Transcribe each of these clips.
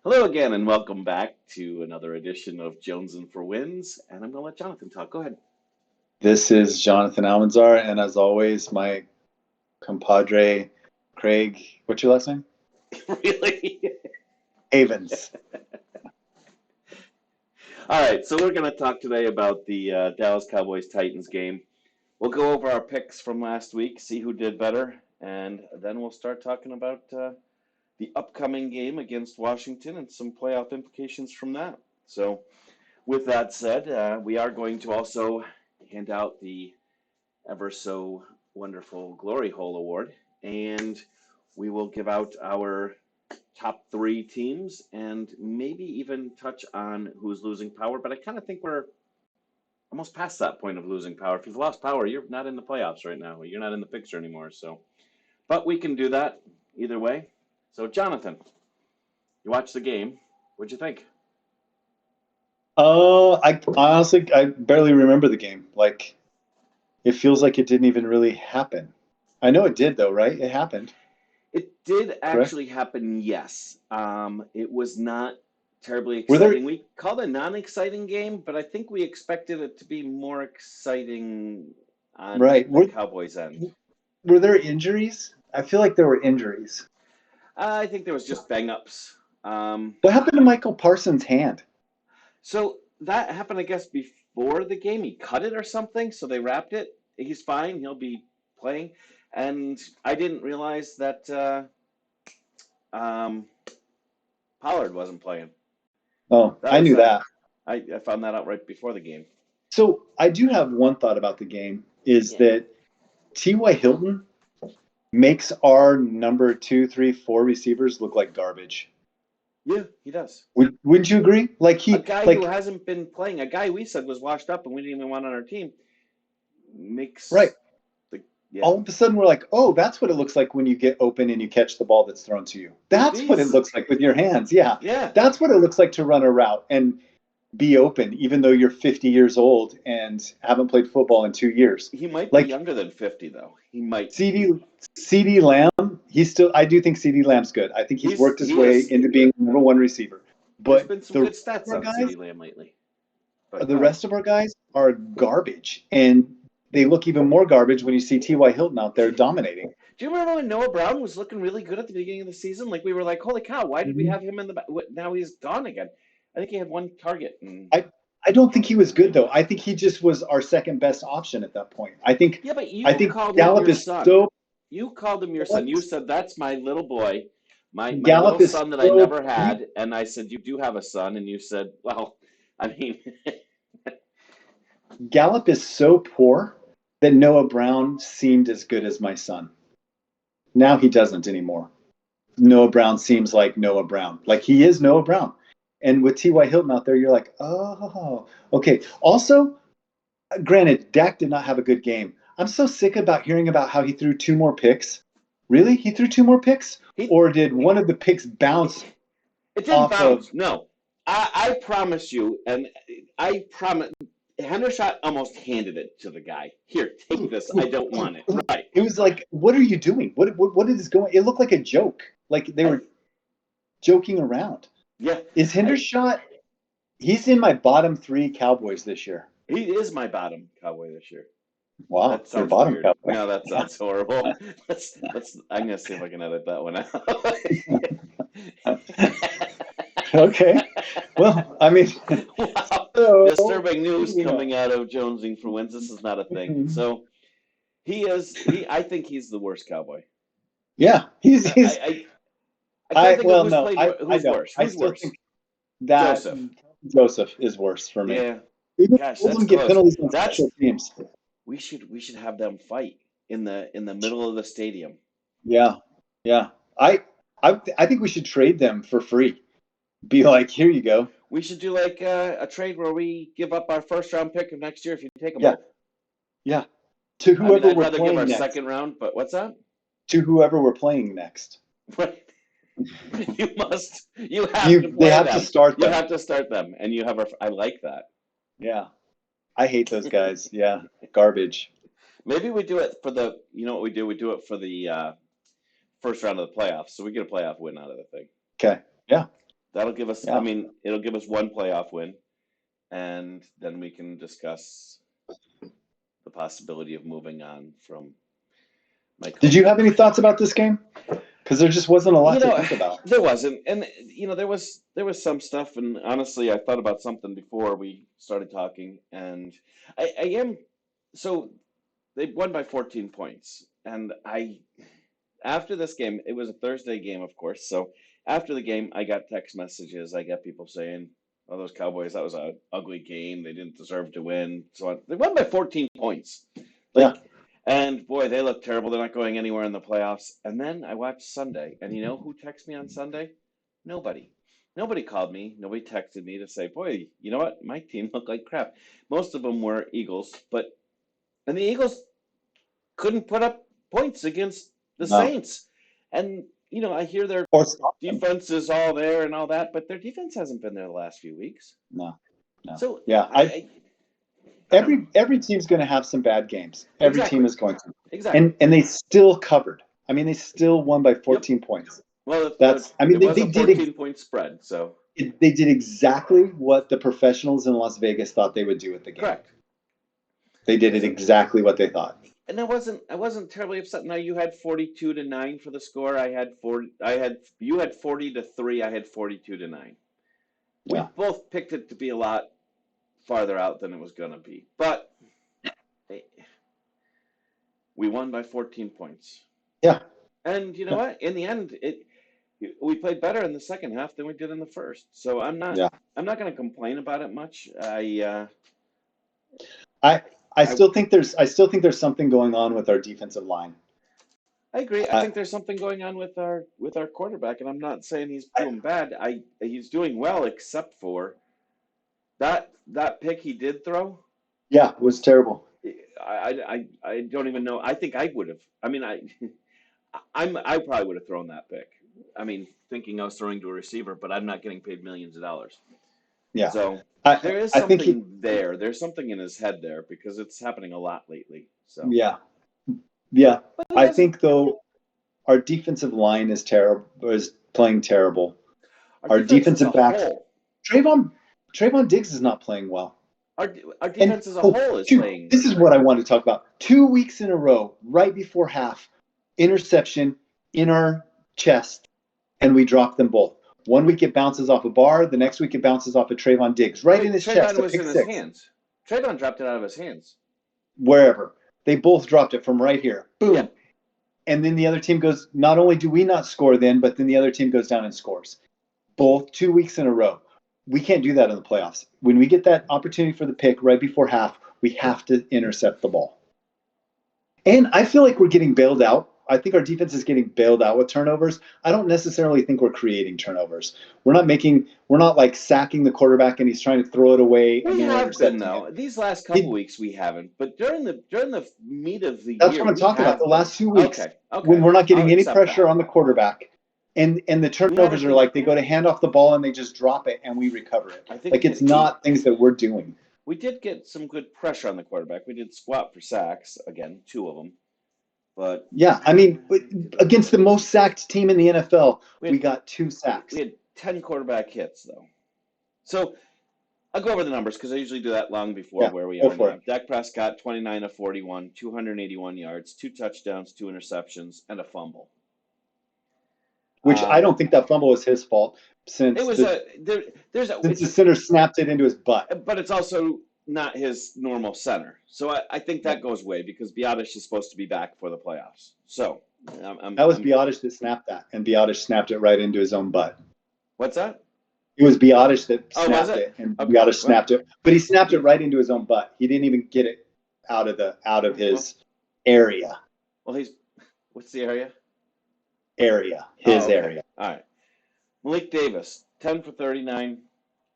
Hello again, and welcome back to another edition of Jonesing for Wins. And I'm going to let Jonathan talk. Go ahead. This is Jonathan Almanzar, and as always, my compadre, Craig. What's your last name? Really? Havens. All right, so we're going to talk today about the Dallas Cowboys Titans game. We'll go over our picks from last week, see who did better, and then we'll start talking about the upcoming game against Washington and some playoff implications from that. So, with that said, we are going to also hand out the ever so wonderful Glory Hole Award, and we will give out our top three teams and maybe even touch on who's losing power. But I kind of think we're almost past that point of losing power. If you've lost power, you're not in the playoffs right now. You're not in the picture anymore. So, but we can do that either way. So, Jonathan, you watched the game. What'd you think? I honestly I barely remember the game. Like it feels like it didn't even really happen. I know it did though, right? It happened, It did correct? actually happen, yes. It was not terribly Were there exciting. We called it a non-exciting game, but I think we expected it to be more exciting on right? the Were Cowboys' end. were there injuries? I feel like there were injuries. I think there was just bang-ups. What happened to Michael Parsons' hand? So that happened, I guess, before the game. He cut it or something, so they wrapped it. He's fine. He'll be playing. And I didn't realize that um, Pollard wasn't playing. Oh, That I was knew that. I found that out right before the game. So I do have one thought about the game is Yeah, that T.Y. Hilton makes our number two, three, four receivers look like garbage. yeah, he does. Wouldn't you agree? Like A he, guy who like hasn't been playing, a guy we said was washed up and we didn't even want on our team, right. makes the yeah. All of a sudden, we're like, oh, that's what it looks like when you get open and you catch the ball that's thrown to you. With That's what it these, looks like with your hands. Yeah, yeah, that's what it looks like to run a route and be open, even though you're 50 years old and haven't played football in 2 years. he might be Like younger than 50 though. He might. CD CD Lamb, he's still. I do think CD Lamb's good. I think he's worked his He way is. into being number one receiver. There's But been some good stats out of guys, CeeDee Lamb lately. But the go ahead. rest of our guys are garbage, and they look even more garbage when you see T.Y. Hilton out Do there you, dominating. do you remember when Noah Brown was looking really good at the beginning of the season? Like we were like, holy cow, why did we Mhm. have him in the back? Now he's gone again. I think he had one target and I I don't think he was good though. I think he just was our second best option at that point. yeah, but I you think called him Gallup your is son. so You called him your son. You said, that's my little boy, my little Gallup is son that I so never had. And I said, you do have a son. And you said, well, I mean, Gallup is so poor that Noah Brown seemed as good as my son. Now he doesn't anymore. Noah Brown seems like Noah Brown. Like he is Noah Brown. And with T.Y. Hilton out there, you're like, oh, okay. Also, granted, Dak did not have a good game. I'm so sick about hearing about how he threw two more picks. Really? He threw two more picks? he, Or did one of the picks bounce it didn't off of. bounce. No, I promise you. And I promise, Hendershot almost handed it to the guy. Here, take this. I don't want it. Right. It was like, what are you doing? What is going? It looked like a joke. Like they I, were joking around. yeah, Is I, Hendershot? He's in my bottom three Cowboys this year. he is my bottom Cowboy this year. Wow, That your sounds bottom weird. Cowboy. No, that sounds horrible. I'm gonna see if I can edit that one Okay. Well, I mean, Wow. so Disturbing news moving coming on. out of Jonesing for Wins. This is not a thing. So I think he's the worst cowboy. Yeah, I he's. I, I can't think of Well, who's no, played I who's don't. worse. I Who's still worse? think that Joseph. Joseph is worse for me. Yeah. Even Gosh, Oldham that's get close. penalties on That's special teams. we should have them fight in the middle of the stadium. Yeah, yeah. I think we should trade them for free. Be like, here you go. We should do like a trade where we give up our first round pick of next year if you take them Yeah, both. yeah. To I mean, whoever I'd we're rather give our playing next. second round, but what's that? To whoever we're playing next. You have to They play have to them. start You them. have to start them, and you have a. I like that. Yeah, I hate those guys. Yeah, garbage. Maybe we do it for the. You know what we do? We do it for the first round of the playoffs, so we get a playoff win out of the thing. Okay, yeah. That'll give us, I Yeah. mean, it'll give us one playoff win, and then we can discuss the possibility of moving on from my Did you coaching. have any thoughts about this game? Because there just wasn't a You lot to know, think about. there wasn't, and there was some stuff, and honestly, I thought about something before we started talking, and I am so they won by 14 points, and after this game, it was a Thursday game, of course. So after the game, I got text messages. I got people saying, "Oh, those Cowboys, that was an ugly game. They didn't deserve to win." So on. They won by 14 points. Yeah. Like, and boy, they look terrible. They're not going anywhere in the playoffs. And then I watched Sunday, and you know who texted me on Sunday? Nobody. Nobody called me. Nobody texted me to say, "Boy, you know what? My team looked like crap." Most of them were Eagles, and the Eagles couldn't put up points against the No. Saints. And, I hear their Or stop them. defense is all there and all that, but their defense hasn't been there the last few weeks. No. No. So Yeah. I don't know. Every team's going to have some bad games. Every team Exactly. is going to. Exactly. And they still covered. I mean, they still won by Yep. 14 points. Well, That's. I mean, it was they a did 14-point spread, so they did exactly what the professionals in Las Vegas thought they would do with the game. correct. They did it exactly what they thought. And I wasn't terribly upset. Now you had 42-9 for the score. You had 40-3. I had 42-9. We Yeah. both picked it to be a lot farther out than it was going to be, but we won by 14 points. Yeah. And you know what? In the end, we played better in the second half than we did in the first. So I'm not Yeah. going to complain about it much. I still think there's something going on with our defensive line. I agree. I I, think there's something going on with our quarterback, and I'm not saying he's doing bad. He's doing well, except for that pick he did throw. yeah, it was terrible. I don't even know. I think I would have. I mean, I probably would have thrown that pick. I mean, thinking I was throwing to a receiver, but I'm not getting paid millions of dollars. Yeah. So there is I think something there. There's something in his head there because it's happening a lot lately. So yeah. Yeah. but I think though our defensive line is playing terrible. Our defense as a defensive backs whole, Trayvon Diggs is not playing well. our defense as a whole is playing. This is what I wanted to talk about. 2 weeks in a row, right before half, interception in our chest, and we drop them both. 1 week it bounces off a bar, the next week it bounces off of Trayvon Diggs, right in his chest. Trayvon was in his hands. Trayvon dropped it out of his hands. Wherever. They both dropped it from right here. Boom. Yeah. And then the other team goes, not only do we not score then, but then the other team goes down and scores. Both 2 weeks in a row. We can't do that in the playoffs. When we get that opportunity for the pick right before half, we have to intercept the ball. And I feel like we're getting bailed out. I think our defense is getting bailed out with turnovers. I don't necessarily think we're creating turnovers. We're not like sacking the quarterback and he's trying to throw it away. We have been though. These last couple weeks we haven't, but during the meat of the year, that's what I'm talking about. The last 2 weeks, okay. when we're not getting I'll any accept pressure that. on the quarterback, and the turnovers are like they go to hand off the ball and they just drop it and we recover it. Like it's not things that we're doing. We did get some good pressure on the quarterback. We did squat for sacks again, 2 of them. But yeah, I mean, against the most sacked team in the NFL, we got 2 sacks. We had 10 quarterback hits though. So I'll go over the numbers because I usually do that long before where we are now. Dak Prescott, 29 of 41, 281 yards, 2 touchdowns, 2 interceptions, and a fumble. Which I don't think that fumble was his fault since it was the center snapped it into his butt. But it's also not his normal center. So I think that goes away because Biotish is supposed to be back for the playoffs. So that was Biotish that snapped that, and Biotish snapped it right into his own butt. What's that? It was Biotish that snapped it, and Biotish snapped it. But he snapped it right into his own butt. He didn't even get it out of his area. Well, what's the area? His area. All right. Malik Davis, 10 for 39,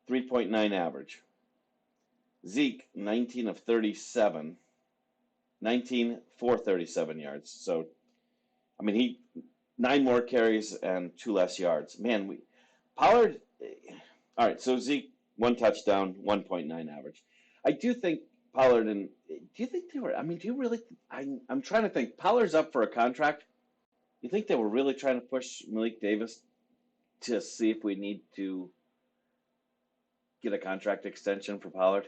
3.9 average. Zeke, 19 of 37, 19 for 37 yards. So, I mean, he 9 more carries and 2 less yards. Man, Pollard. All right, so Zeke 1 touchdown, 1.9 average. I do think Pollard do you think they were? I mean, do you really? I'm trying to think. Pollard's up for a contract. You think they were really trying to push Malik Davis to see if we need to get a contract extension for Pollard?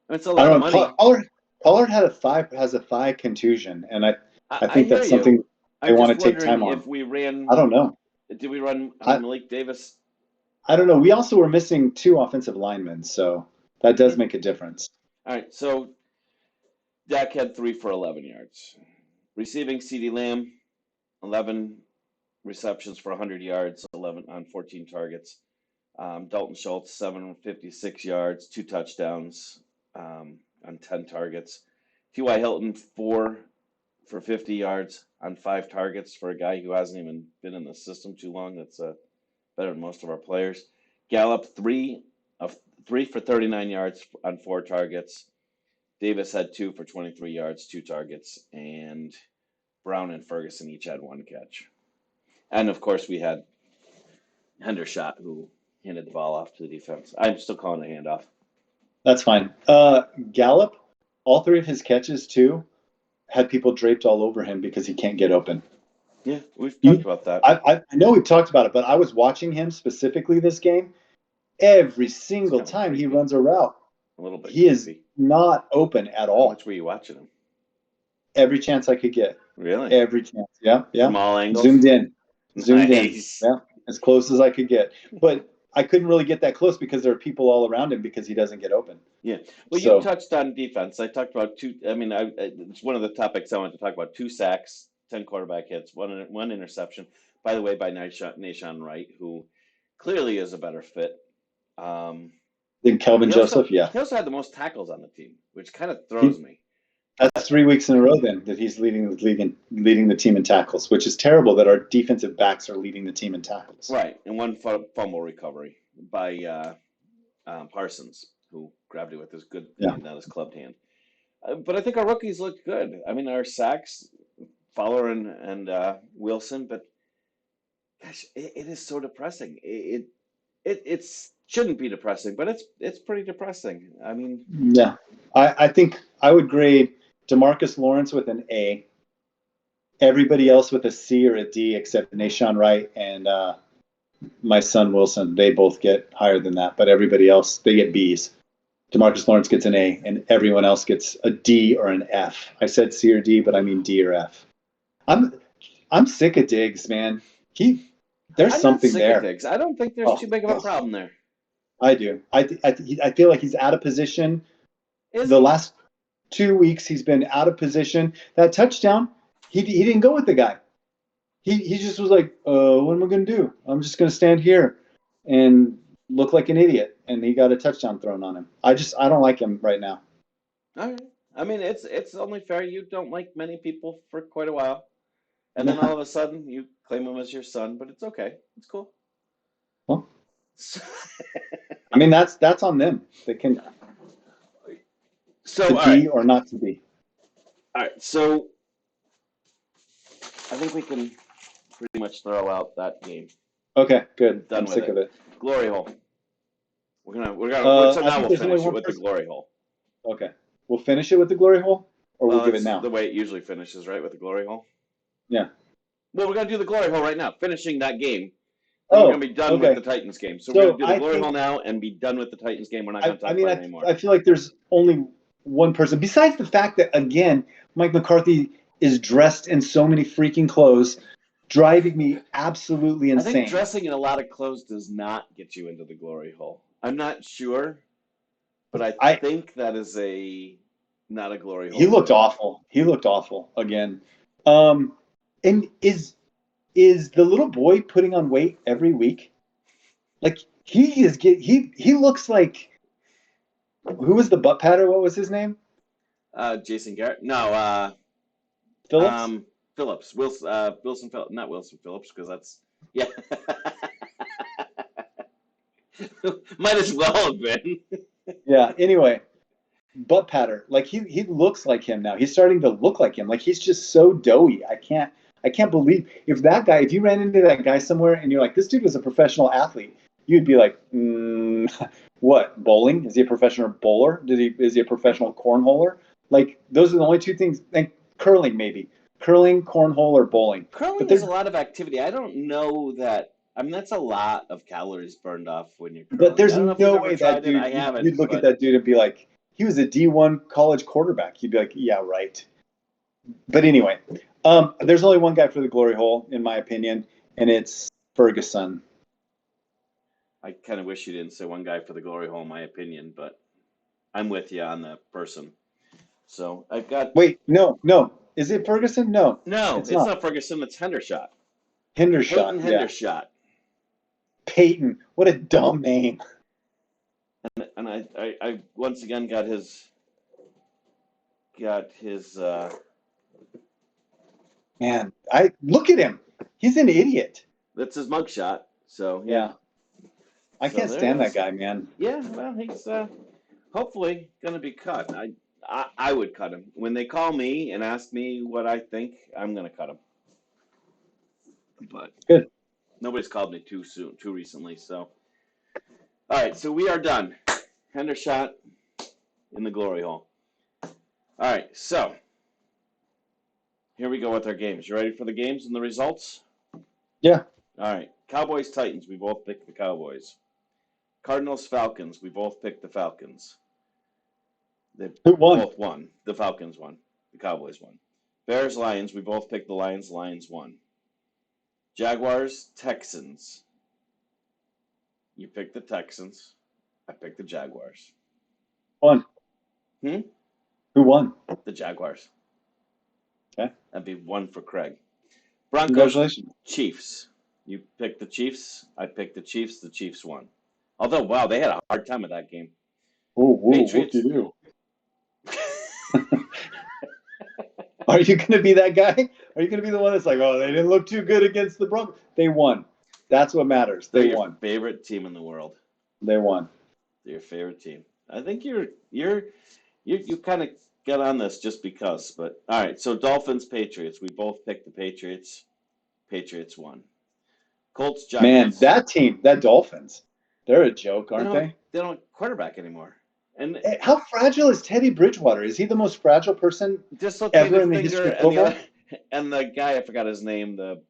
I mean, it's a I lot of don't know. money. Pollard has a thigh contusion, and I I think hear that's you. something they I'm want just to take wondering time on. if we ran. I don't know. Did we run I Malik Davis? I don't know. We also were missing 2 offensive linemen, so that does Yeah. make a difference. All right. So Dak had 3 for 11 yards. Receiving CeeDee Lamb, 11 receptions for 100 yards, 11 on 14 targets. Dalton Schultz, 756 yards, 2 touchdowns on 10 targets. T.Y. Hilton, 4 for 50 yards on 5 targets for a guy who hasn't even been in the system too long. That's better than most of our players. Gallup, 3 for 39 yards on 4 targets. Davis had 2 for 23 yards, 2 targets, and Brown and Ferguson each had 1 catch. And of course, we had Hendershot, who handed the ball off to the defense. I'm still calling it a handoff. That's fine. Gallup, all 3 of his catches too, had people draped all over him because he can't get open. Yeah, we've talked about that. I know we've talked about it, but I was watching him specifically this game. Every single time he runs a route, a little bit. He is not open at all. How much were you watching him? Every chance I could get. Really? Every chance. Yeah. From all angles? Zoomed in. Nice. Yeah. As close as I could get. But I couldn't really get that close because there are people all around him because he doesn't get open. Yeah. Well, you touched on defense. I talked about it's one of the topics I wanted to talk about. 2 sacks, 10 quarterback hits, one interception. By the way, by Nahshon Wright, who clearly is a better fit. Than Kelvin Joseph, yeah. He also had the most tackles on the team, which kind of throws me. That's 3 weeks in a row then that he's leading the team in tackles, which is terrible that our defensive backs are leading the team in tackles. Right, and 1 fumble recovery by Parsons, who grabbed it with his good hand, not his clubbed hand. But I think our rookies looked good. I mean, our sacks, Fowler and Wilson, but gosh, it is so depressing. It shouldn't be depressing, but it's pretty depressing. I mean, yeah, I think I would grade DeMarcus Lawrence with an A. Everybody else with a C or a D except Nahshon Wright and my son Wilson. They both get higher than that, but everybody else, they get Bs. DeMarcus Lawrence gets an A, and everyone else gets a D or an F. I said C or D, but I mean D or F. I'm sick of Diggs, man. There's something there. Of Diggs. I don't think there's too big of a problem there. I do. I feel like he's out of position. The last 2 weeks he's been out of position. That touchdown, he didn't go with the guy. He just was like, what am I going to do? I'm just going to stand here and look like an idiot. And he got a touchdown thrown on him. I don't like him right now. All right. I mean, it's only fair. You don't like many people for quite a while. And then all of a sudden you claim him as your son, but it's okay. It's cool. Well, I mean, that's on them. They can to be or not to be. All right. So I think we can pretty much throw out that game. Okay, good. I'm sick of it. Glory hole. So now we'll finish it with the glory hole. Okay. We'll finish it with the glory hole? Or we'll give it now? The way it usually finishes, right? With the glory hole? Yeah. Well, we're going to do the glory hole right now, finishing that game. We're going to be done with the Titans game. So we're going to do the glory hole now and be done with the Titans game. We're not going to talk about it anymore. I feel like there's only one person, besides the fact that, again, Mike McCarthy is dressed in so many freaking clothes, driving me absolutely insane. I think dressing in a lot of clothes does not get you into the glory hole. I'm not sure, but I think that is not a glory hole. He looked awful. He looked awful again. And is the little boy putting on weight every week? Like he looks like, who was the butt patter? What was his name? Jason Garrett. No, Phillips. Phillips. Wilson Phillips. Not Wilson Phillips, because that's might as well have been. Yeah. Anyway, butt patter. Like he looks like him now. He's starting to look like him. Like he's just so doughy. I can't believe if you ran into that guy somewhere and you're like, this dude was a professional athlete, you'd be like, what, bowling? Is he a professional bowler? Is he a professional cornholer? Like those are the only 2 things. And curling, maybe curling, cornhole, or bowling. Curling is a lot of activity. I don't know that I mean, that's a lot of calories burned off when you're But curling. there's I don't know if you've no ever way that tried it. dude, I haven't, you'd look at but that dude and be like, he was a D1 college quarterback. You'd be like, yeah, right. But anyway, there's only one guy for the glory hole, in my opinion, and it's Ferguson. I kind of wish you didn't say one guy for the glory hole, in my opinion, but I'm with you on that person. So I've got Wait, no. Is it Ferguson? No, no, it's it's not. not Ferguson. It's Hendershot. Hendershot, Peyton yeah. Hendershot. Peyton. What a dumb name. And I once again got his Man, I look at him. He's an idiot. that's his mugshot. So Yeah. I So can't there stand it that is. guy, man. Yeah, well, he's hopefully gonna be cut. I would cut him when they call me and ask me what I think. I'm gonna cut him, but Good. nobody's called me too recently. So all right, so we are done. Hendershot in the glory hole. All right, so here we go with our games. You ready for the games and the results? Yeah. All right, Cowboys Titans. We both picked the Cowboys. Cardinals Falcons. We both picked the Falcons. They Who won? both won. The Falcons won. The Cowboys won. Bears Lions. We both picked the Lions. Lions won. Jaguars Texans. You picked the Texans. I picked the Jaguars. Won. Hmm? Who won? The Jaguars. Okay. That'd be one for Craig. Broncos Congratulations. Chiefs. You picked the Chiefs. I picked the Chiefs. The Chiefs won. Although, wow, they had a hard time at that game. Oh, Patriots. whoop-de-doo. Are you going to be that guy? Are you going to be the one that's like, oh, they didn't look too good against the Broncos? They won. That's what matters. They're They your won. favorite team in the world. They won. They're your favorite team. I think you kind of got on this just because. But all right, so Dolphins Patriots. We both picked the Patriots. Patriots won. Colts Man, Giants. that team, that Dolphins, they're a joke, aren't they? They don't have quarterback anymore. And How fragile is Teddy Bridgewater? Is he the most fragile person ever in the history of and football? and the guy I forgot his name, the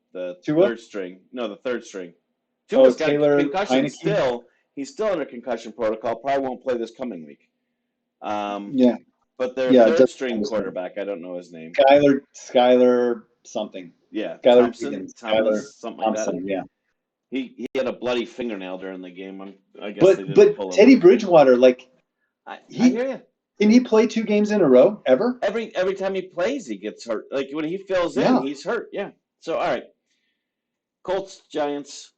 Tua? third string. No, the third string. Oh, Tua's got a Taylor concussion Heineke? still. He's still under concussion protocol. Probably won't play this coming week. Yeah. But their Yeah, it third doesn't string sound the same. quarterback, I don't know his name. Skyler something. Yeah, Skyler Thomas, Skyler something like that. Thompson, yeah. He had a bloody fingernail during the game. I guess they didn't pull But him. Teddy Bridgewater, like I hear you. Can he play 2 games in a row ever? Every time he plays, he gets hurt. Like when he fills in, Yeah. he's hurt. Yeah. So all right, Colts Giants.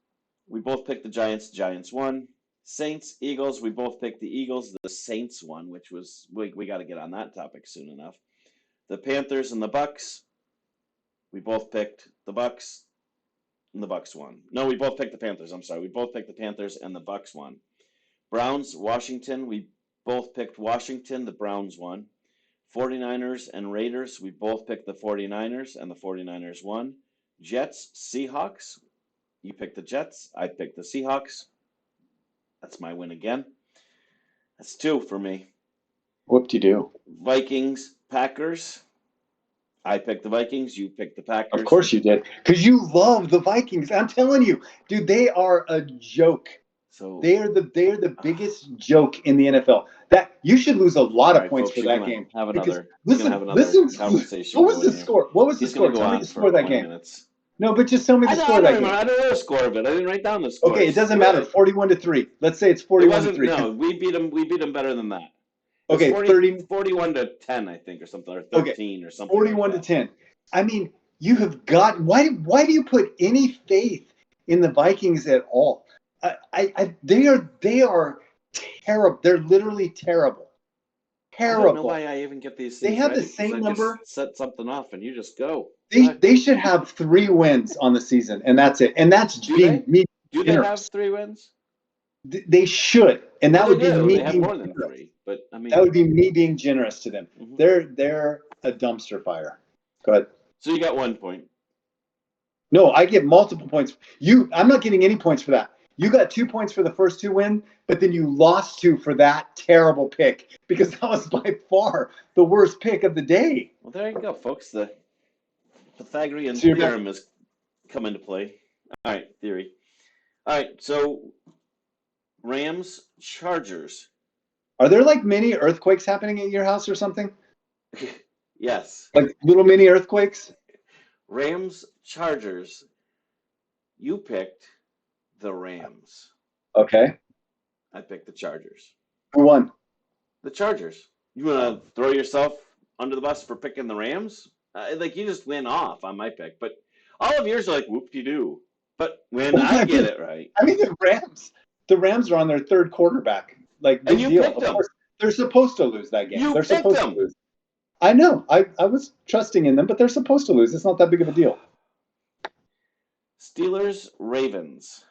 We both picked the Giants. Giants won. Saints Eagles. We both picked the Eagles. The Saints won, which was we got to get on that topic soon enough. The Panthers and the Bucks. We both picked the Bucks. And the Bucks won. No, we both picked the Panthers. I'm sorry. We both picked the Panthers and the Bucks won. Browns, Washington. We both picked Washington. The Browns won. 49ers and Raiders. We both picked the 49ers and the 49ers won. Jets, Seahawks. You picked the Jets. I picked the Seahawks. That's my win again. That's 2 for me. Whoop-de-doo. Vikings, Packers. I picked the Vikings. You picked the Packers. Of course you did. Because you love the Vikings. I'm telling you, dude, they are a joke. So they are the biggest joke in the NFL. That you should lose a lot of points folks, for that game. Have another, listen, conversation. What was the score? What was the score? Tell me the score of that game. Minutes. No, but just tell me the score of that game. I don't know the score of it. I didn't write down the score. Okay, it doesn't matter. 41-3. Let's say it's 41-3. No, we beat them better than that. Okay, 41-10, I think, or something, or 13 or something. 41-10. I mean, you have got why do you put any faith in the Vikings at all? They are terrible. They're literally terrible. Terrible. I don't know why I even get these things. They have the same number. Just set something off and you just go. They should have 3 wins on the season, and that's it. And that's being me. Do they have 3 wins? They should, and that would be me. They have more than 3, but I mean that would be me being generous to them. Mm-hmm. They're a dumpster fire. Go ahead. So you got 1 point. No, I get multiple points. I'm not getting any points for that. You got 2 points for the first 2 wins, but then you lost 2 for that terrible pick because that was by far the worst pick of the day. Well, there you go, folks. The Pythagorean theorem has come into play. All right, theory. All right, so Rams, Chargers. Are there like mini earthquakes happening at your house or something? Yes. Like little mini earthquakes? Rams, Chargers. You picked the Rams. Okay. I picked the Chargers. Who won? The Chargers. You Oh. want to throw yourself under the bus for picking the Rams? Like you just went off on my pick, but all of yours are like whoop-de-doo. But when I get it right, I mean, the Rams are on their third quarterback. Like, and big you deal. picked Of them, course, they're supposed to lose that game. you They're picked supposed to them. lose. I know. I was trusting in them, but they're supposed to lose. It's not that big of a deal. Steelers, Ravens.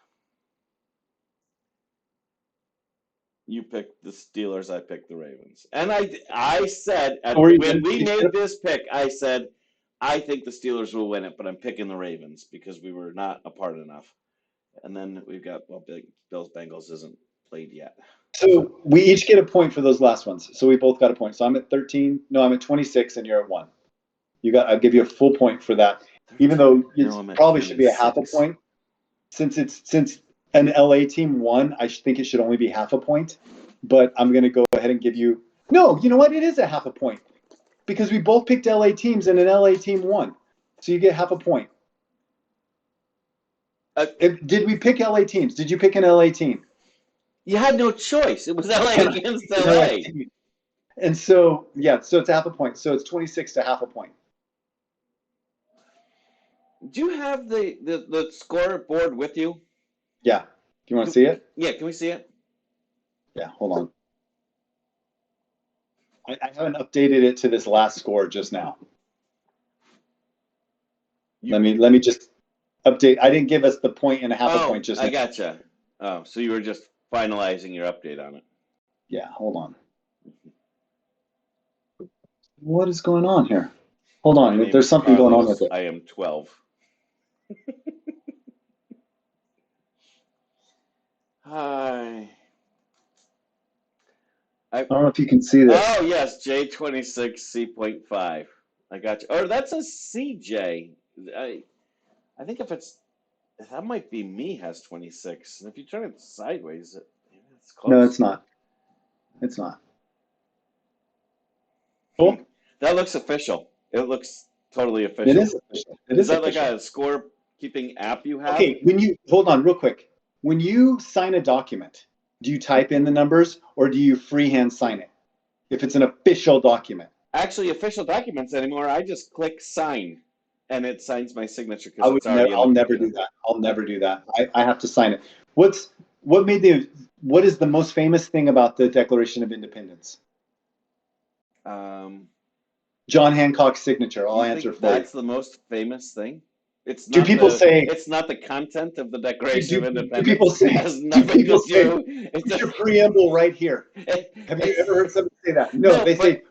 You picked the Steelers. I picked the Ravens. And I said when we made this pick, I said I think the Steelers will win it, but I'm picking the Ravens because we were not apart enough. And then we've got Bills Bengals isn't played yet. So we each get a point for those last ones. So we both got a point. So I'm at 13. No, I'm at 26, and you're at 1. I'll give you a full point for that, even though it probably should be a half a point. Since an LA team won, I think it should only be half a point. But I'm going to go ahead and give you. No, you know what? It is a half a point because we both picked LA teams and an LA team won. So you get half a point. Did we pick LA teams? Did you pick an LA team? You had no choice. It was LA against LA. And so, yeah, so it's half a point. So it's 26 to half a point. Do you have the scoreboard with you? Yeah. Do you want to see it? Yeah, can we see it? Yeah, hold on. I haven't updated it to this last score just now. Let me just update. I didn't give us the point and a half a point just now. I gotcha. Oh, so you were just finalizing your update on it. Yeah, hold on. What is going on here? Hold on. There's something going on with it. I am 12. Hi. I don't know if you can see this. Oh, yes, J26 C.5. I got you. Or that's a CJ. I think if that might be me has 26. And if you turn it sideways, it's close. No, it's not. It's not. Cool. That looks official. It looks totally official. It is official. Is that official. Like a score keeping app you have? Okay, hold on real quick. When you sign a document, do you type in the numbers or do you freehand sign it? If it's an official document. Actually, official documents anymore, I just click sign and it signs my signature because it's already I'll never do that. I'll never do that. I have to sign it. What is the most famous thing about the Declaration of Independence? John Hancock's signature. I'll answer for that's the most famous thing. It's not do people say it's not the content of the Declaration of Independence? Do people say? It has nothing to do. It's your preamble right here. Have you ever heard somebody say that? No, they say.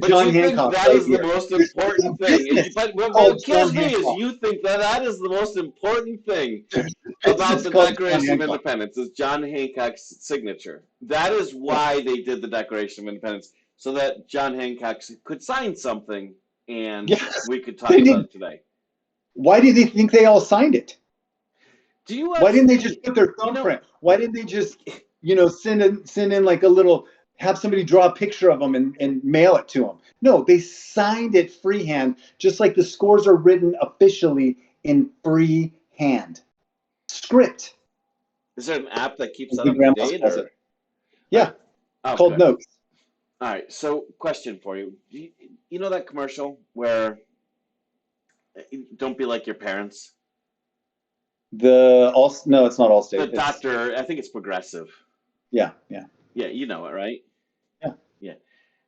John Hancock. That is the most important thing. But what kills me is you think that is the most important thing about the Declaration of Independence is John Hancock's signature. That is why they did the Declaration of Independence, so that John Hancock could sign something and we could talk about it today. Why do they think they all signed it? Why didn't they just put their thumbprint? Why didn't they just, send in like a little, have somebody draw a picture of them and mail it to them? No, they signed it freehand, just like the scores are written officially in freehand. Script. Is there an app that keeps that up to date? Yeah, called Notes. All right, so question for you. You know that commercial where don't be like your parents? No, it's not Allstate. The doctor, I think it's Progressive. Yeah. Yeah, you know it, right? Yeah.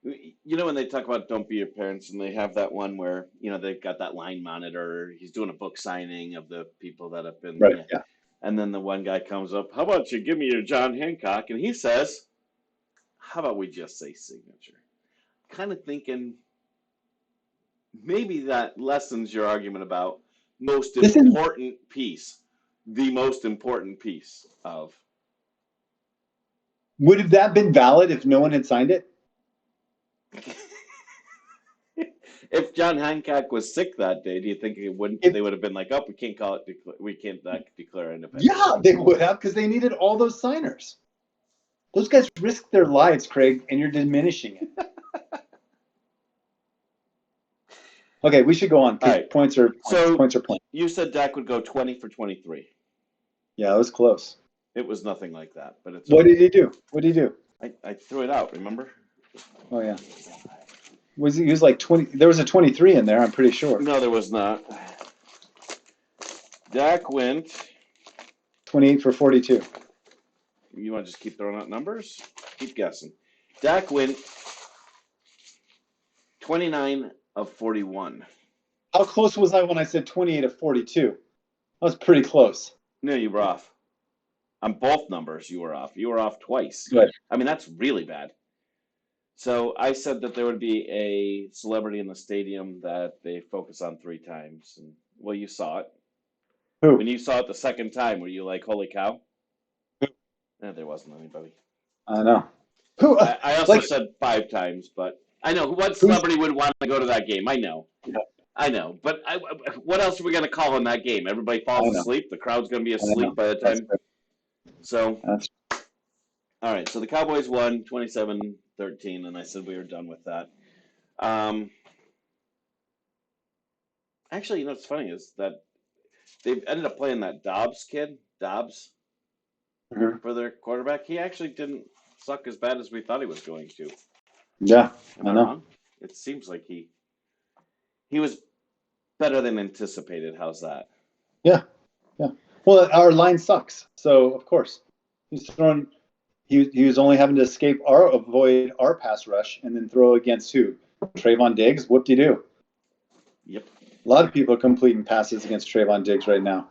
You know when they talk about don't be your parents and they have that one where, they've got that line monitor, he's doing a book signing of the people that have been right, yeah. And then the one guy comes up, how about you give me your John Hancock? And he says, how about we just say signature? Kind of thinking maybe that lessens your argument about the most important piece of. Would have that been valid if no one had signed it? If John Hancock was sick that day, do you think it wouldn't? They would have been like, "Oh, we can't call it. We can't declare independence." Yeah, they would have because they needed all those signers. Those guys risked their lives, Craig, and you're diminishing it. Okay, we should go on because All right. points are plenty. You said Dak would go 20 for 23. Yeah, it was close. It was nothing like that, but it's. What did he do? What did he do? I threw it out. Remember? Oh yeah. He was like 20? There was a 23 in there. I'm pretty sure. No, there was not. Dak went 28 for 42. You want to just keep throwing out numbers? Keep guessing. Dak went 29 of 41. How close was I when I said 28 of 42? That was pretty close. No, you were off. On both numbers, you were off. You were off twice. Good. I mean, that's really bad. So I said that there would be a celebrity in the stadium that they focus on 3 times. And, well, you saw it. Who? When you saw it the second time, were you like, holy cow? Who? No, there wasn't anybody. I know. Who? I also said 5 times, but I know. What celebrity would want to go to that game? I know. Yeah. I know. But what else are we going to call in that game? Everybody falls asleep. The crowd's going to be asleep by the time. So, all right. So the Cowboys won 27-13, and I said we were done with that. Actually, you know what's funny is that they've ended up playing that Dobbs kid, for their quarterback. He actually didn't suck as bad as we thought he was going to. Yeah, Am I wrong? It seems like he was better than anticipated. How's that? Yeah. Well, our line sucks, so of course he's throwing. He was only having to avoid our pass rush, and then throw against who? Trayvon Diggs. Whoop-de-doo. Yep. A lot of people are completing passes against Trayvon Diggs right now.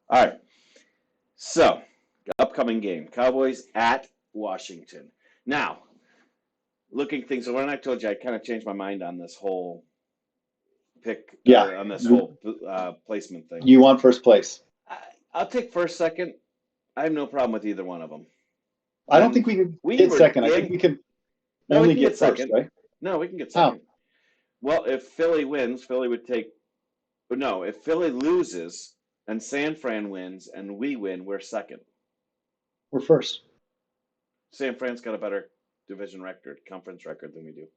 All right. So, upcoming game: Cowboys at Washington. Now, looking things over, and I told you I kind of changed my mind on this whole pick. On this whole placement thing. You want first place? I'll take first, second. I have no problem with either one of them. I don't think we can get second. I think we can only get first, second. right? No, we can get second. How? Well, if Philly wins, Philly would take. No, if Philly loses and San Fran wins and we win, we're second. We're first. San Fran's got a better division record, conference record than we do.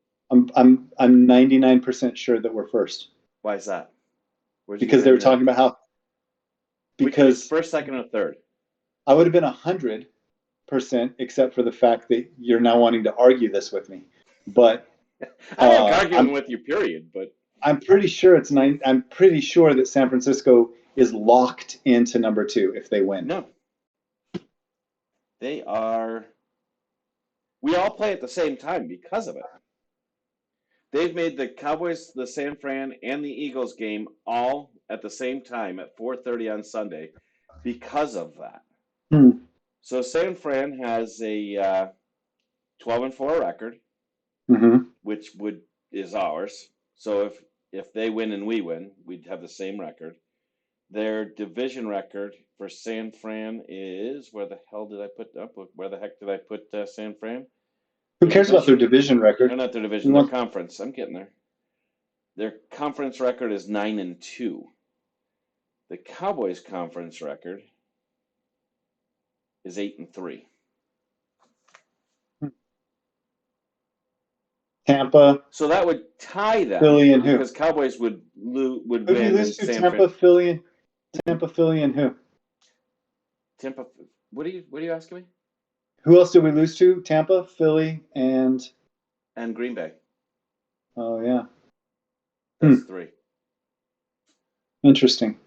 I'm 99% sure that we're first. Why is that? Because they were talking about how. Because first, second, or third. I would have been 100%, except for the fact that you're now wanting to argue this with me. But I'm not arguing with you, period. But I'm pretty sure I'm pretty sure that San Francisco is locked into number 2 if they win. No, they are. We all play at the same time because of it. They've made the Cowboys, the San Fran, and the Eagles game all at the same time at 4:30 on Sunday because of that. So San Fran has a 12-4 record, which is ours. So if they win and we win, we'd have the same record. Their division record for San Fran is where the heck did I put San Fran? Who cares about their division record? No, not their division. Their conference. I'm getting there. Their conference record is 9-2. The Cowboys' conference record is 8-3. Tampa. So that would tie them. Philly and who? Because Cowboys would win. Who do you lose to? Tampa, Philly, and who? Tampa. What are you asking me? Who else did we lose to? Tampa, Philly, and Green Bay. Oh yeah. That's 3. Interesting.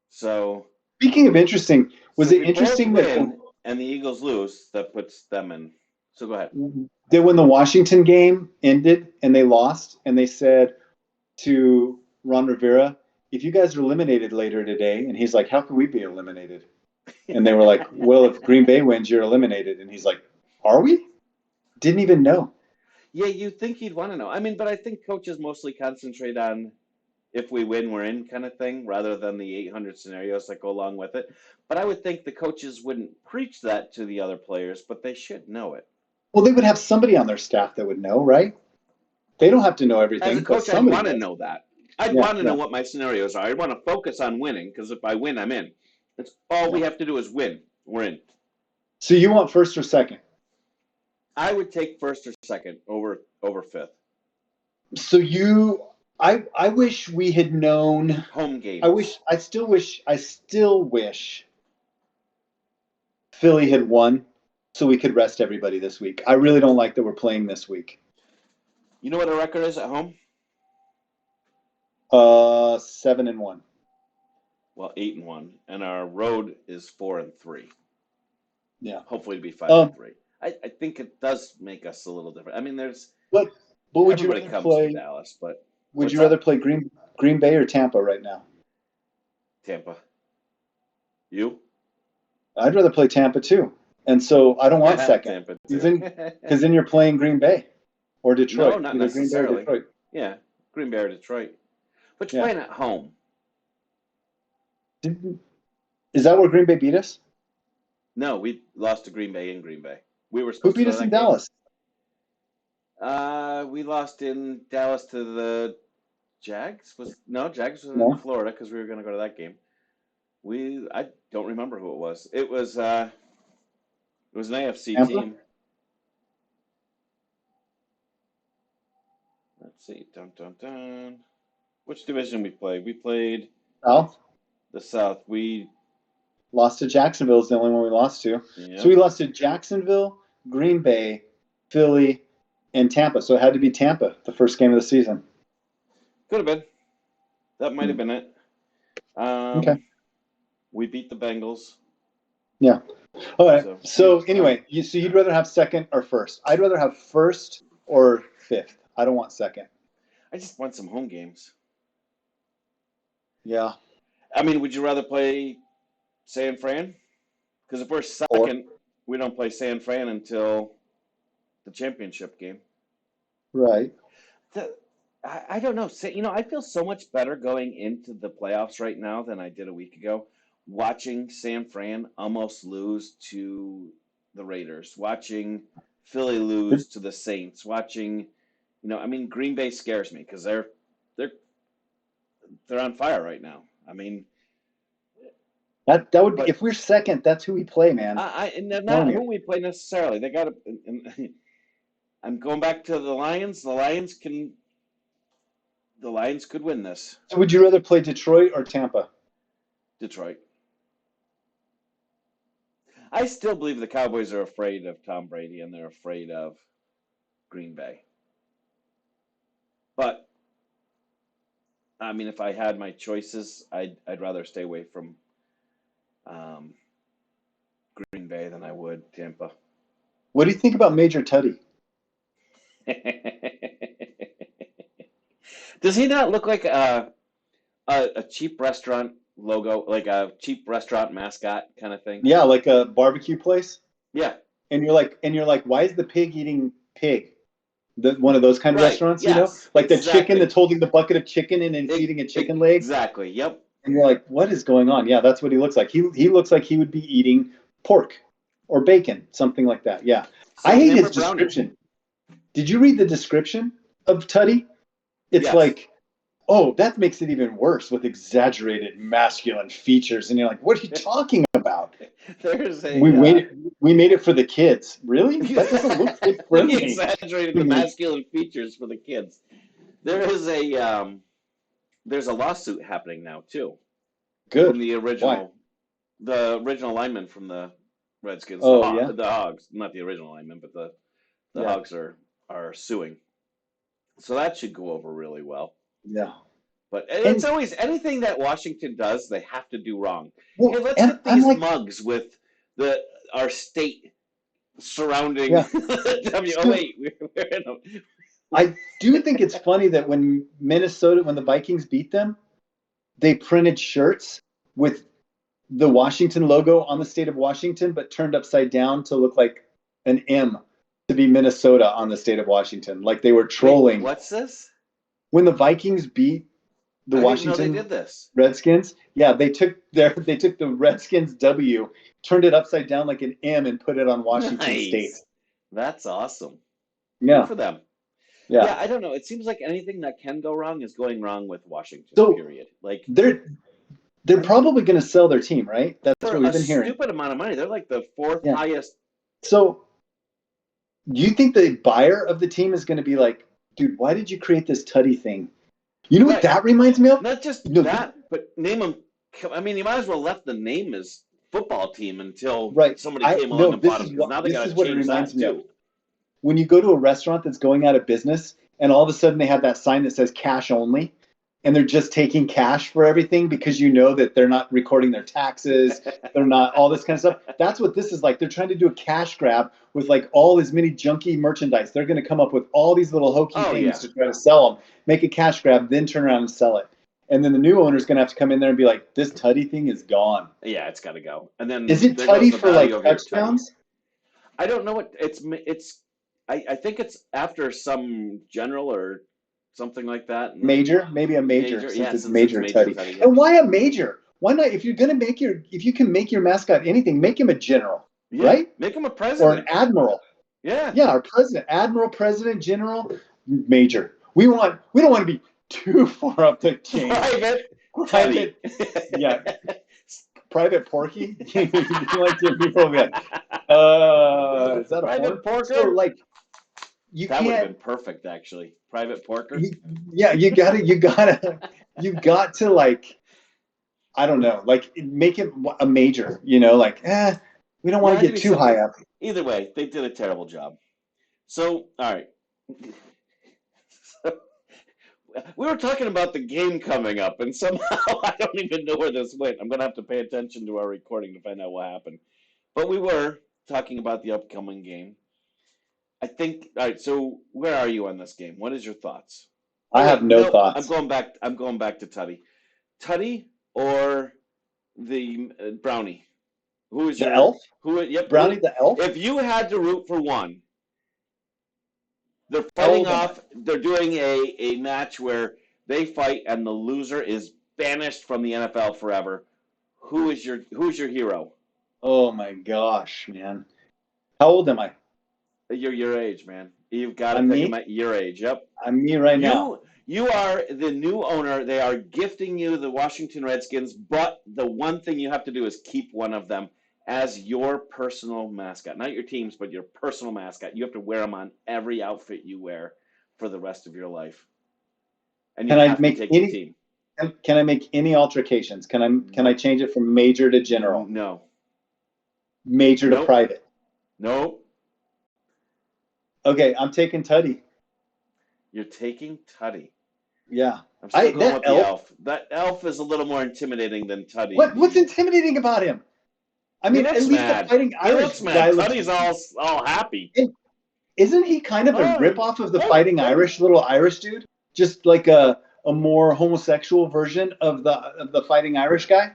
So speaking of interesting, was it interesting that and the Eagles lose, that puts them in. So go ahead. That when the Washington game ended and they lost, and they said to Ron Rivera, "If you guys are eliminated later today," and he's like, "How can we be eliminated?" And they were like, "Well, if Green Bay wins, you're eliminated." And he's like, "Are we?" Didn't even know. Yeah, you'd think he'd want to know. I mean, but I think coaches mostly concentrate on if we win, we're in kind of thing, rather than the 800 scenarios that go along with it. But I would think the coaches wouldn't preach that to the other players, but they should know it. Well, they would have somebody on their staff that would know, right? They don't have to know As everything, a but coach, I'd somebody want to does. know that. I'd Yeah, want to know yeah, what my scenarios are. I'd want to focus on winning because if I win, I'm in. It's all yeah. we have to do is win. We're in. So you want first or second? I would take first or second over fifth. So I wish we had known. Home games. I still wish Philly had won so we could rest everybody this week. I really don't like that we're playing this week. You know what our record is at home? 7-1. Well, 8-1, and our road is 4-3. Yeah. Hopefully to be 5-3. I think it does make us a little different. I mean, But would you everybody rather comes to play? Dallas, but Would what's you rather that? play Green Bay or Tampa right now? Tampa. You? I'd rather play Tampa too. And so I don't want second. Tampa Because too. then you're playing Green Bay or No, Detroit. not Either Green Bay or necessarily. Detroit. Yeah, Green Bay or Detroit. But you're Yeah. playing at home. Is that where Green Bay beat us? No, we lost to Green Bay in Green Bay. We were Who supposed to beat go us to in that game. Dallas? We lost in Dallas to the Jags. Jags was in No. Florida because we were going to go to that game. I don't remember who it was. It was an AFC Tampa? team. Let's see. Dun dun dun. Which division we played? We played South. the South. We Lost to Jacksonville is the only one we lost to. yeah. So we lost to Jacksonville, Green Bay, Philly, and Tampa. So it had to be Tampa, the first game of the season. Could have been. That might have been it. Okay. We beat the Bengals. Yeah. All right. So yeah, anyway, you'd rather have second or first? I'd rather have first or fifth. I don't want second. I just want some home games. Yeah. I mean, would you rather play San Fran? Because if we're second, we don't play San Fran until the championship game. Right. I don't know. I feel so much better going into the playoffs right now than I did a week ago. Watching San Fran almost lose to the Raiders, watching Philly lose to the Saints, watching, Green Bay scares me because they're on fire right now. I mean, that would be, if we're second, that's who we play, man. Not who we play necessarily. They got to. I'm going back to the Lions. The Lions could win this. So would you rather play Detroit or Tampa? Detroit. I still believe the Cowboys are afraid of Tom Brady and they're afraid of Green Bay. But I mean, if I had my choices, I'd rather stay away from Green Bay than I would Tampa. What do you think about Major Tuddy? Does he not look like a cheap restaurant logo, like a cheap restaurant mascot kind of thing? Yeah, like a barbecue place. Yeah. And you're like, why is the pig eating pig? One of those kind of restaurants, yes, like exactly. The chicken that's holding the bucket of chicken and it's eating a chicken leg. Exactly. Yep. And you're like, what is going on? Yeah, that's what he looks like. He looks like he would be eating pork or bacon, something like that. Yeah. So I hate his description. Did you read the description of Tuddy? It's like, oh, that makes it even worse with exaggerated masculine features. And you're like, what are you talking about? We made it for the kids. Really? That doesn't look fit for me. Exaggerated the masculine features for the kids. There's a lawsuit happening now too. Good. From the original lineman from the Redskins. Oh, the Hogs, not the original lineman, but the Hogs are suing. So that should go over really well. Yeah. But it's always anything that Washington does, they have to do wrong. Well, hey, let's get these mugs with our state surrounding. Yeah. I do think it's funny that when the Vikings beat them, they printed shirts with the Washington logo on the state of Washington, but turned upside down to look like an M to be Minnesota on the state of Washington. Like they were trolling. Wait, what's this? When the Vikings beat the Washington Redskins, they took the Redskins W, turned it upside down like an M, and put it on Washington State. That's awesome. Yeah. Good for them. Yeah. Yeah, I don't know. It seems like anything that can go wrong is going wrong with Washington, So period. Like they're probably going to sell their team, right? That's for what we've a been hearing. stupid amount of money, they're like the fourth Yeah. highest. So do you think the buyer of the team is going to be like, dude, why did you create this Tutty thing? You know what Right. that reminds me of? Not just No, that, but name them. I mean, you might as well left the name as football team until right. somebody came No, along and bought them because now they got this to is what it change reminds that me of. too. When you go to a restaurant that's going out of business and all of a sudden they have that sign that says cash only and they're just taking cash for everything because you know that they're not recording their taxes, they're not all this kind of stuff. That's what this is like. They're trying to do a cash grab with like all as many junky merchandise. They're going to come up with all these little hokey Oh things yeah, to try to sell them, make a cash grab, then turn around and sell it. And then the new owner's going to have to come in there and be like, this Tutty thing is gone. yeah, it's got to go. And then Is it there goes Tutty the for like value of your Tutty. touchdowns? I don't know what it's. I think it's after some general or something like that. And Major, maybe a major, major, yeah, since it's since it's major Major Tutty. Tutty, yeah. And why a major? Why not? If you're gonna make if you can make your mascot anything, make him a general, Yeah, right? make him a Or an president. admiral. Yeah, Yeah, our president, admiral, president, general, major. We don't want to be too far up the chain. private Tutty. Private, yeah, private Porky. You like to people be like, is that a porn? Private So Porker. like, you That would have can't. been perfect, actually. Private Porker. Yeah, you got to like, I don't know, like make it a major, like, we don't There want to had to get be too high something. up. Either way, they did a terrible job. So, all right. We were talking about the game coming up, and somehow I don't even know where this went. I'm going to have to pay attention to our recording to find out what happened. But we were talking about the upcoming game. I think. All right. So, where are you on this game? What is your thoughts? I Oh have wait, no no. I'm thoughts. going back. I'm going back to Tutty. Tutty or the Brownie? Who is The your elf, who? Yep. Brownie the elf. If you had to root for one, they're How fighting old am I? off. They're doing a match where they fight, and the loser is banished from the NFL forever. Who's your hero? Oh my gosh, man. How old am I? You're your age, man. You've got to I'm pick him me. at your age. Yep. I'm me right now. You are the new owner. They are gifting you the Washington Redskins, but the one thing you have to do is keep one of them as your personal mascot. Not your team's, but your personal mascot. You have to wear them on every outfit you wear for the rest of your life. And you Can I have to make take the any? team. Can I make any alterations? Can I change it from major to general? No. Major to Nope. private? Nope. Okay, I'm taking Tutty. You're taking Tutty. Yeah. I'm still going That with the elf. That elf is a little more intimidating than Tutty. what's intimidating about him? I He mean, at looks least the mad. Fighting He Irish looks guy mad. looks. Tutty's all happy. And isn't he kind of a Oh, ripoff of the oh, Fighting oh. Irish little Irish dude? Just like a more homosexual version of the Fighting Irish guy?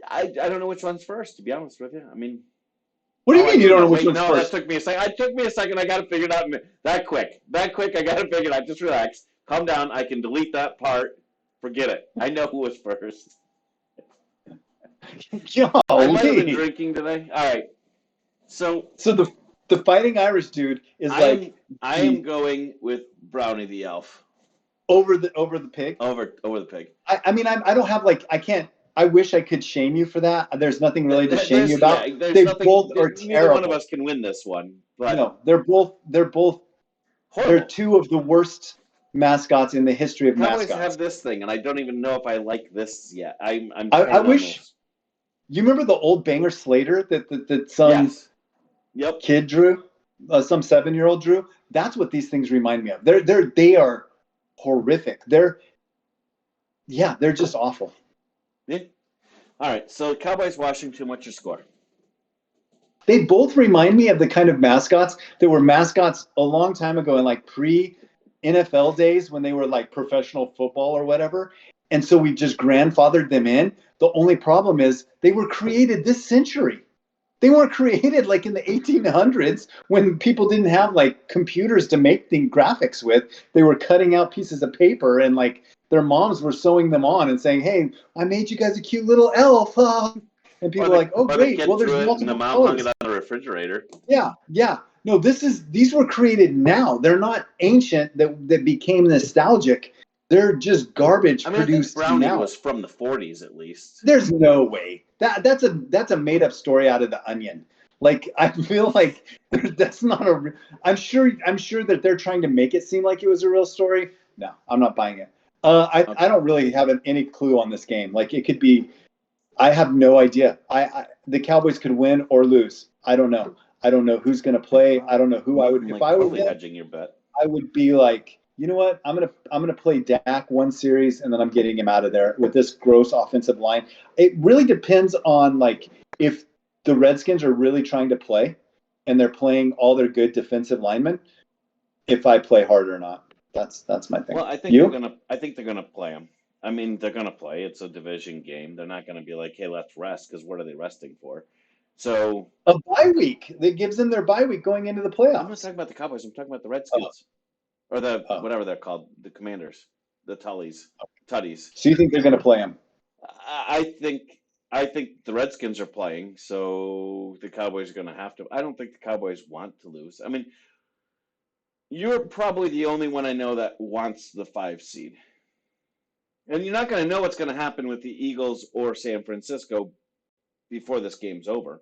I don't know which one's first, to be honest with you. I mean, What do you oh, I mean you do don't know know. which Wait, one's no, that first? took me a second. It took me a second. I got to figure it out that quick. That quick, I got to figure it out. Just relax. Calm down. I can delete that part. Forget it. I know who was first. I might have been Golly. drinking today. All right. So So the Fighting Irish dude is I am going with Brownie the elf over the pig. over the pig. I mean, I don't have I can't. I wish I could shame you for that. There's nothing really to shame you about. There's They nothing. both are Neither one of terrible. us can win this one, but No, they're horrible. two of the worst mascots in the history of Cowboys mascots. have this thing, and I don't even know if I like this yet. I'm I torn on wish this. you remember the old Banger Slater that some Yes. Yep. kid drew, some 7-year-old drew. That's what these things remind me of. They are horrific. They're just awful. Yeah. All right. So Cowboys Washington. What's your score? They both remind me of the kind of mascots that were mascots a long time ago in pre NFL days when they were professional football or whatever. And so we've just grandfathered them in. The only problem is they were created this century. They weren't created in the 1800s when people didn't have computers to make the graphics with. They were cutting out pieces of paper and their moms were sewing them on and saying, "Hey, I made you guys a cute little elf." And people were like, "Oh, or the great. kid Well, there's drew it, and the multiple mom hung colors." it on the refrigerator. Yeah, yeah. No, these were created now. They're not ancient that became nostalgic. They're just garbage I mean, I think produced Brownie now. was from the 40s at least. There's no way. That's a made up story out of the Onion. Like I feel like that's not a. I'm sure that they're trying to make it seem like it was a real story. No, I'm not buying it. I don't really have any clue on this game. Like it could be. I have no idea. The Cowboys could win or lose. I don't know. I don't know who's going to play. I don't know who I would. If I were hedging your bet, I would be like, you know what? I'm gonna play Dak one series and then I'm getting him out of there with this gross offensive line. It really depends on like if the Redskins are really trying to play and they're playing all their good defensive linemen. If I play hard or not, that's my thing. well, I think they're gonna play them. I mean, they're gonna play. It's a division game. They're not gonna be like, hey, let's rest, because what are they resting for? So a bye week that gives them their bye week going into the playoffs. I'm not talking about the Cowboys. I'm talking about the Redskins, or the whatever they're called, the Commanders, the Tutties. So you think they're going to play them? I think the Redskins are playing, so the Cowboys are going to have to. I don't think the Cowboys want to lose. I mean, you're probably the only one I know that wants the 5 seed. And you're not going to know what's going to happen with the Eagles or San Francisco before this game's over.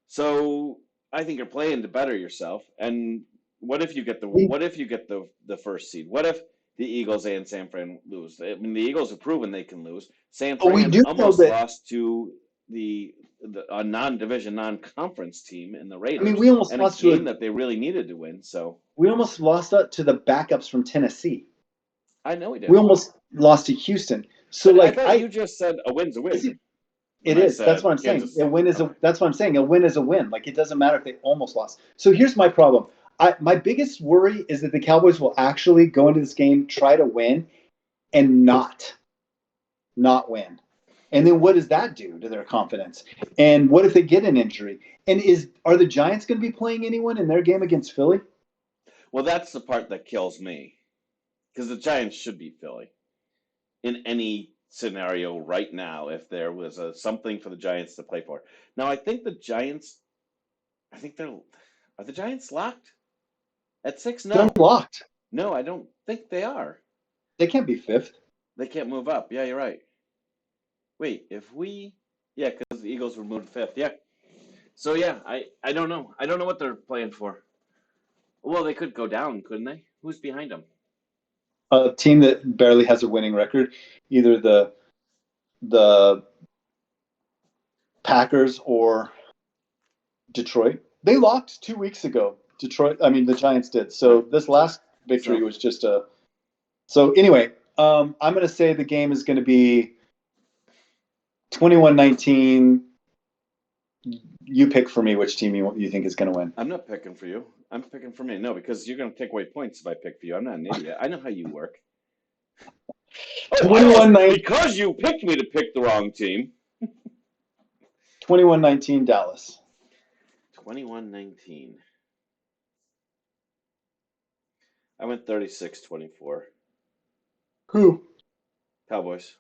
So I think you're playing to better yourself. And what if you get the first seed? What if the Eagles and San Fran lose? I mean, the Eagles have proven they can lose. San Fran almost lost to a non-division, non-conference team in the Raiders. I mean, we almost lost to a game that they really needed to win. So we almost lost to the backups from Tennessee. I know we did. We almost lost to Houston. So but like you just said a win's a win. It is. That's what I'm saying. A win is that's what I'm saying. A win is a win. Like it doesn't matter if they almost lost. So here's my problem. My biggest worry is that the Cowboys will actually go into this game, try to win, and not win. And then what does that do to their confidence? And what if they get an injury? And are the Giants going to be playing anyone in their game against Philly? Well, that's the part that kills me, because the Giants should beat Philly in any scenario right now if there was something for the Giants to play for. Now, I think the Giants. Are the Giants locked at 6? No, they're locked. No, I don't think they are. They can't be 5th. They can't move up. Yeah, you're right. Wait, because the Eagles were moved 5th. Yeah. So yeah, I don't know. I don't know what they're playing for. Well, they could go down, couldn't they? Who's behind them? A team that barely has a winning record, either the Packers or Detroit. They locked 2 weeks ago. The Giants did. So this last victory was just a. So anyway, I'm going to say the game is going to be 21-19. You pick for me which team you think is going to win. I'm not picking for you. I'm picking for me. No, because you're going to take away points if I pick for you. I'm not an idiot. I know how you work. 21-19. Because you picked me to pick the wrong team. 21-19 Dallas. 21-19. I went 36-24. Who? Cowboys.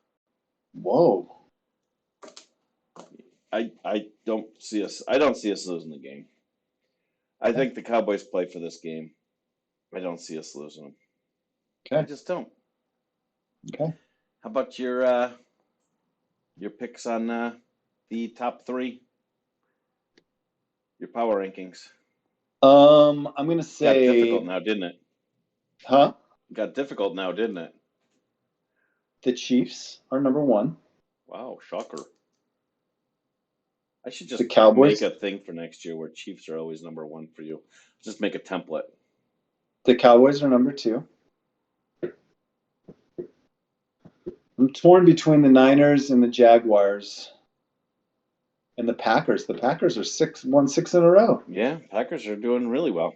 Whoa. I don't see us losing the game. I think the Cowboys play for this game. I don't see us losing them. Okay. I just don't. Okay. How about your picks on the top 3? Your power rankings. I'm gonna say. Got difficult now, didn't it? Huh? Got difficult now, didn't it? The Chiefs are number 1. Wow, shocker. I should just the Cowboys? make a thing for next year where Chiefs are always number 1 for you. Just make a template. The Cowboys are number 2. I'm torn between the Niners and the Jaguars. And the Packers. The Packers are won 6 in a row. Yeah, Packers are doing really well.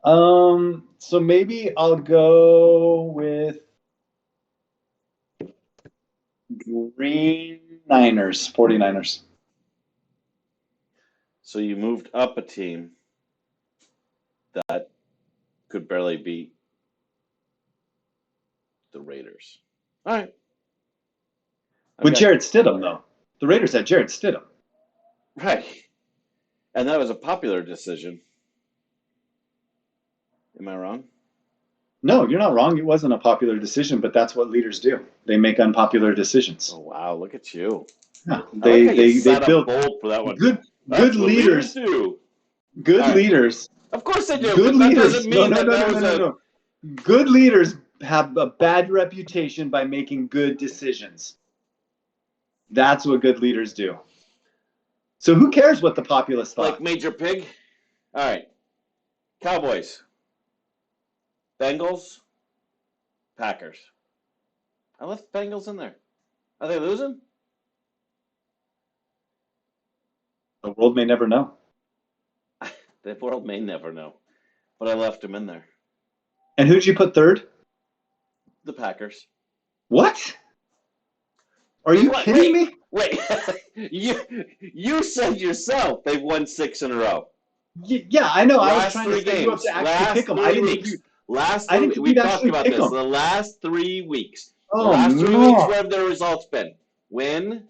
So maybe I'll go with Green Niners, 49ers. So you moved up a team that could barely beat the Raiders. All right. With Jarrett Stidham, though. The Raiders had Jarrett Stidham. Right. And that was a popular decision. Am I wrong? No, you're not wrong. It wasn't a popular decision, but that's what leaders do. They make unpopular decisions. Oh, wow. Look at you. Yeah, I like how you they sat up build bold for that one. good That's what leaders leaders. do. Good All right. leaders. Of course they do, Good but that doesn't leaders. No, mean no, that no, that no, no, was no, a. no. Good leaders have a bad reputation by making good decisions. That's what good leaders do. So who cares what the populace thought? Like Major Pig? All right. Cowboys. Bengals. Packers. I left Bengals in there. Are they losing? The world may never know. The world may never know. But I left them in there. And who'd you put third? The Packers. What? Are you kidding me? Wait. you said yourself they've won 6 in a row. Yeah, I know. I was Last trying 3 to set you up games. to actually Last pick them. 3 weeks. I didn't think We've you'd talked actually about pick this. them. The last 3 weeks. Oh, the last 3 no. weeks, what have their results been? Win.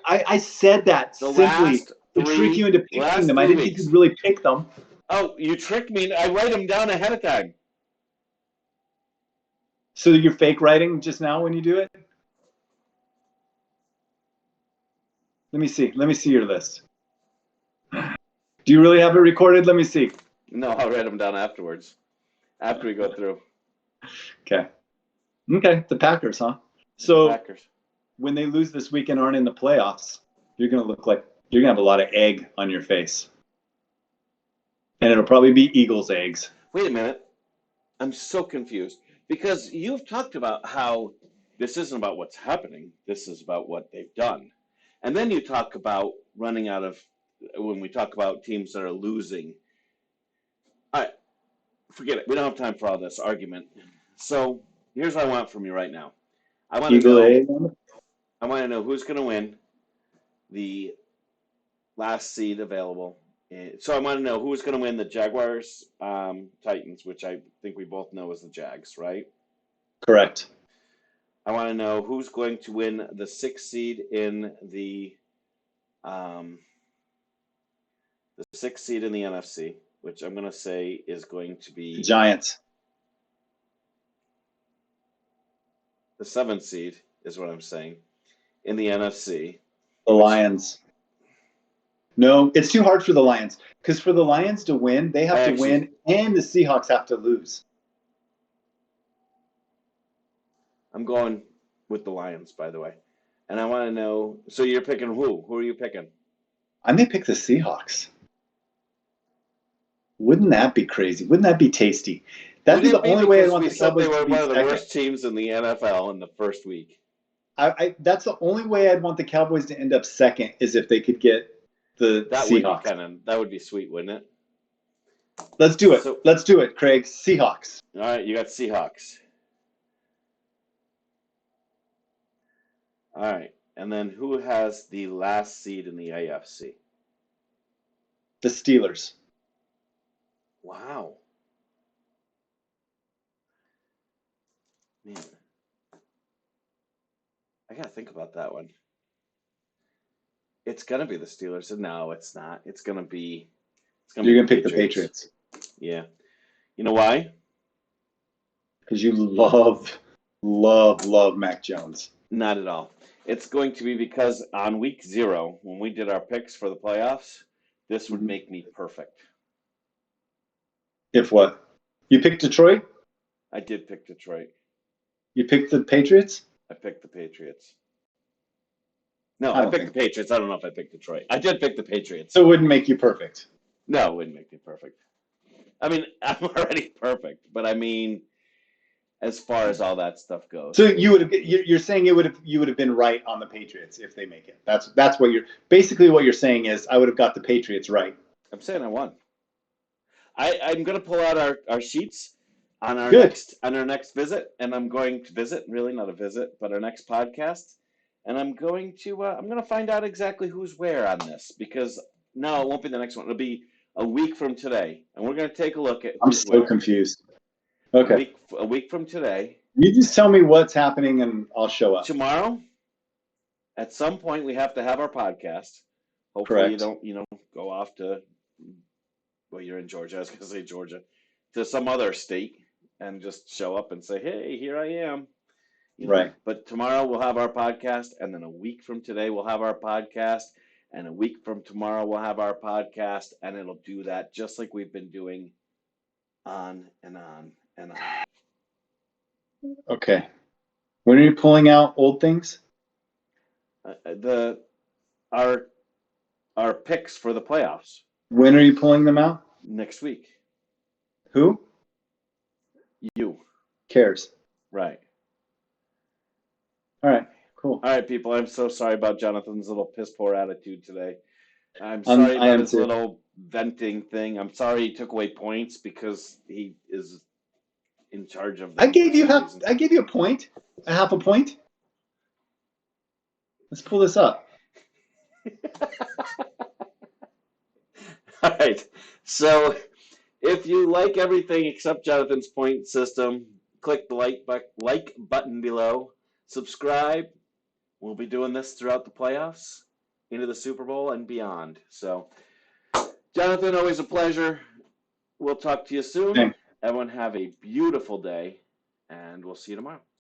I said that simply to trick you into picking them. I didn't think you'd really pick them. Oh, you tricked me. I write them down ahead of time. So you're fake writing just now when you do it? Let me see. Let me see your list. Do you really have it recorded? Let me see. No, I'll write them down afterwards. After we go through. Okay. Okay. The Packers, huh? So Packers. When they lose this week and aren't in the playoffs, you're going to look like you're going to have a lot of egg on your face. And it'll probably be Eagles eggs. Wait a minute. I'm so confused. Because you've talked about how this isn't about what's happening. This is about what they've done. And then you talk about running out of, when we talk about teams that are losing. All right, forget it. We don't have time for all this argument. So here's what I want from you right now. I want to know who's going to win the last seed available. So I want to know who's going to win the Jaguars Titans, which I think we both know is the Jags, right? Correct. I want to know who's going to win the 6th seed in the 6th seed in the NFC, which I'm going to say is going to be the Giants. The 7th seed is what I'm saying in the NFC. The Lions. No, it's too hard for the Lions because for the Lions to win, they have to win, and the Seahawks have to lose. I'm going with the Lions, by the way. And I want to know, so you're picking who? Who are you picking? I may pick the Seahawks. Wouldn't that be crazy? Wouldn't that be tasty? That'd be the only way I want the Cowboys to be they were one of the second. worst teams in the NFL in the first week. That's the only way I'd want the Cowboys to end up second is if they could get the Seahawks. That would be sweet, wouldn't it? Let's do it. Let's do it, Craig. Seahawks. All right, you got Seahawks. All right, and then who has the last seed in the AFC? The Steelers. Wow. Man. I got to think about that one. It's going to be the Steelers. No, it's not. It's going to be You're going to pick the Patriots. Yeah. You know why? Because you love Mac Jones. Not at all. It's going to be because on week 0, when we did our picks for the playoffs, this would make me perfect. If what? You picked Detroit? I did pick Detroit. You picked the Patriots? I picked the Patriots. No, I picked the Patriots. I don't know if I picked Detroit. I did pick the Patriots. So it wouldn't make you perfect? No, it wouldn't make me perfect. I mean, I'm already perfect, but I mean, as far as all that stuff goes. So you're saying you would have been right on the Patriots if they make it. That's what you're saying is I would have got the Patriots right. I'm saying I won. I'm going to pull out our sheets on our next visit, and I'm going to visit, really not a visit, but our next podcast, and I'm going to find out exactly who's where on this, because no, it won't be the next one. It'll be a week from today, and we're going to take a look at. I'm so confused. Okay. A week from today. You just tell me what's happening, and I'll show up. Tomorrow, at some point, we have to have our podcast. Hopefully you Correct. don't, go off to, well, you're in Georgia. I was going to say Georgia, to some other state and just show up and say, hey, here I am. Right. But tomorrow we'll have our podcast, and then a week from today we'll have our podcast, and a week from tomorrow we'll have our podcast, and it'll do that just like we've been doing on and on and on. Okay. When are you pulling out old things? The our picks for the playoffs When are you pulling them out? next week. Who You, cares? right. All right. Cool. All right, people, I'm so sorry about Jonathan's little piss poor attitude today. I'm I sorry about am his too. little venting thing. I'm sorry he took away points because he is in charge of I them for gave you some reason. I gave you a point, a half a point. Let's pull this up. All right. So if you like everything except Jonathan's point system, click the like button below. Subscribe. We'll be doing this throughout the playoffs, into the Super Bowl, and beyond. So, Jonathan, always a pleasure. We'll talk to you soon. Okay. Everyone have a beautiful day, and we'll see you tomorrow.